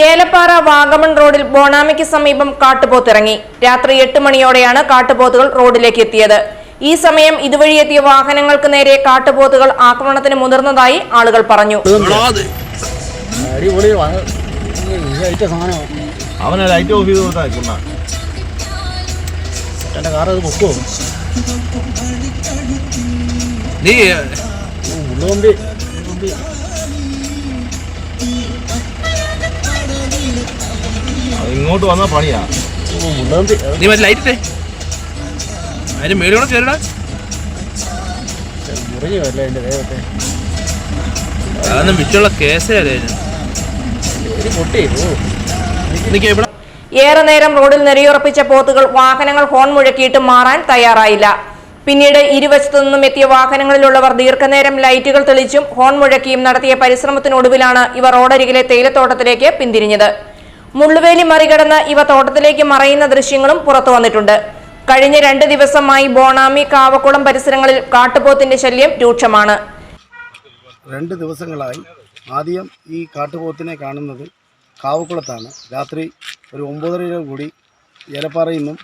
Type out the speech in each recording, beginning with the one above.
ഏലപ്പാറ വാഗമൺ റോഡിൽ ബോണാമിക്ക് സമീപം കാട്ടുപോത്തിറങ്ങി. രാത്രി 8 മണിയോടെയാണ് കാട്ടുപോത്തുകൾ റോഡിലേക്ക് എത്തിയത്. ഈ സമയം ഇതുവഴി എത്തിയ വാഹനങ്ങൾക്ക് നേരെ കാട്ടുപോത്തുകൾ ആക്രമണത്തിന് മുതിർന്നതായി ആളുകൾ പറഞ്ഞു. ഇങ്ങോട്ട് വന്ന പണിയാ. നീ മറ്റേ ലൈറ്റ് അതിന് മേളിയോടെ ചേരടാ. അതൊന്നും വിറ്റുള്ള കേസേ ഏറെ നേരം റോഡിൽ നിരയുറപ്പിച്ച പോത്തുകൾ വാഹനങ്ങൾ ഹോൺ മുഴക്കിയിട്ട് മാറാൻ തയ്യാറായില്ല. പിന്നീട് ഇരുവശത്തു നിന്നും എത്തിയ വാഹനങ്ങളിലുള്ളവർ ദീർഘനേരം ലൈറ്റുകൾ തെളിച്ചും ഹോൺ മുഴക്കിയും നടത്തിയ പരിശ്രമത്തിനൊടുവിലാണ് ഇവ റോഡരികിലെ തേയിലത്തോട്ടത്തിലേക്ക് പിന്തിരിഞ്ഞത്. മുള്ളുവേലി മറികടന്ന് ഇവ തോട്ടത്തിലേക്ക് മറയുന്ന ദൃശ്യങ്ങളും പുറത്തു വന്നിട്ടുണ്ട്. കഴിഞ്ഞ 2 ദിവസമായി ബോണാമി, കാവക്കുളം പരിസരങ്ങളിൽ കാട്ടുപോത്തിന്റെ ശല്യം രൂക്ഷമാണ്. 2 ദിവസങ്ങളായി ആദ്യം ഈ കാട്ടുപോത്തിനെ കാണുന്നത് കാവക്കുളത്താണ്. രാത്രി ഒരു 9:30 കൂടി ഏലപ്പാറയിൽ നിന്നും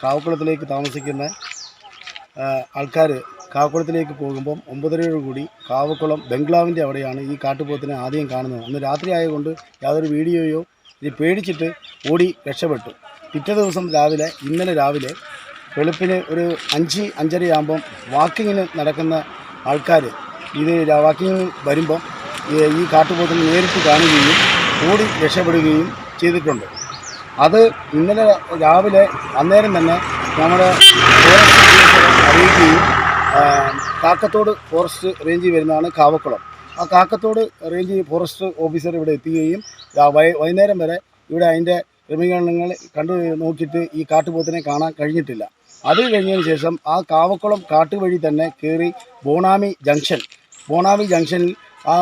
കാവക്കുളത്തിലേക്ക് താമസിക്കുന്ന ആൾക്കാർ കാവക്കുളത്തിലേക്ക് പോകുമ്പം 9:30 കൂടി കാവക്കുളം ബംഗ്ലാവിൻ്റെ അവിടെയാണ് ഈ കാട്ടുപോത്തിനെ ആദ്യം കാണുന്നത്. അന്ന് രാത്രി ആയതുകൊണ്ട് യാതൊരു വീഡിയോയോ ഇത് പേടിച്ചിട്ട് ഓടി രക്ഷപ്പെട്ടു. പിറ്റേ ദിവസം ഇന്നലെ രാവിലെ വെളുപ്പിന് ഒരു 5-5:30 ആകുമ്പം വാക്കിങ്ങിന് നടക്കുന്ന ആൾക്കാർ ഇത് വാക്കിങ്ങിന് വരുമ്പം ഈ കാട്ടുപോത്തിനെ നേരിട്ട് കാണുകയും ഓടി രക്ഷപ്പെടുകയും ചെയ്തിട്ടുണ്ട്. അത് ഇന്നലെ രാവിലെ അന്നേരം തന്നെ നമ്മുടെ ഫോറസ്റ്റ് അറിയിക്കുകയും കാക്കത്തോട് ഫോറസ്റ്റ് റേഞ്ചിൽ വരുന്നതാണ് കാവക്കുളം. ആ കാക്കത്തോട് റേഞ്ച് ഫോറസ്റ്റ് ഓഫീസർ ഇവിടെ എത്തുകയും വൈകുന്നേരം വരെ ഇവിടെ അതിൻ്റെ ക്രമീകരണങ്ങൾ കണ്ടു നോക്കിയിട്ട് ഈ കാട്ടുപോത്തിനെ കാണാൻ കഴിഞ്ഞിട്ടില്ല. അത് കഴിഞ്ഞതിന് ശേഷം ആ കാവക്കുളം കാട്ടുവഴി തന്നെ കയറി ബോണാമി ജംഗ്ഷനിൽ ആ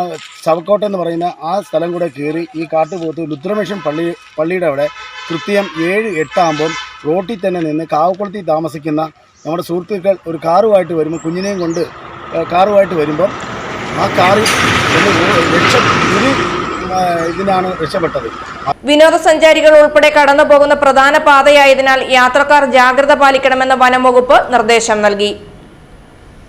ശവക്കോട്ട എന്ന് പറയുന്ന ആ സ്ഥലം കൂടെ കയറി ഈ കാട്ടുപോത്ത് ലുത്രമിഷൻ പള്ളിയുടെ അവിടെ കൃത്യം 7-8 ആകുമ്പം റോട്ടിൽ തന്നെ നിന്ന് കാവക്കുളത്തിൽ താമസിക്കുന്ന നമ്മുടെ സുഹൃത്തുക്കൾ ഒരു കാറുമായിട്ട് വരുമ്പോൾ കുഞ്ഞിനെയും കൊണ്ട് കാറുമായിട്ട് വരുമ്പം ആ കാറിൽ ഇതിനാണ് രക്ഷപ്പെട്ടത്. വിനോദസഞ്ചാരികൾ ഉൾപ്പെടെ കടന്നു പോകുന്ന പ്രധാന പാതയായതിനാൽ യാത്രക്കാർ ജാഗ്രത പാലിക്കണമെന്ന് വനം വകുപ്പ് നിർദ്ദേശം നൽകി.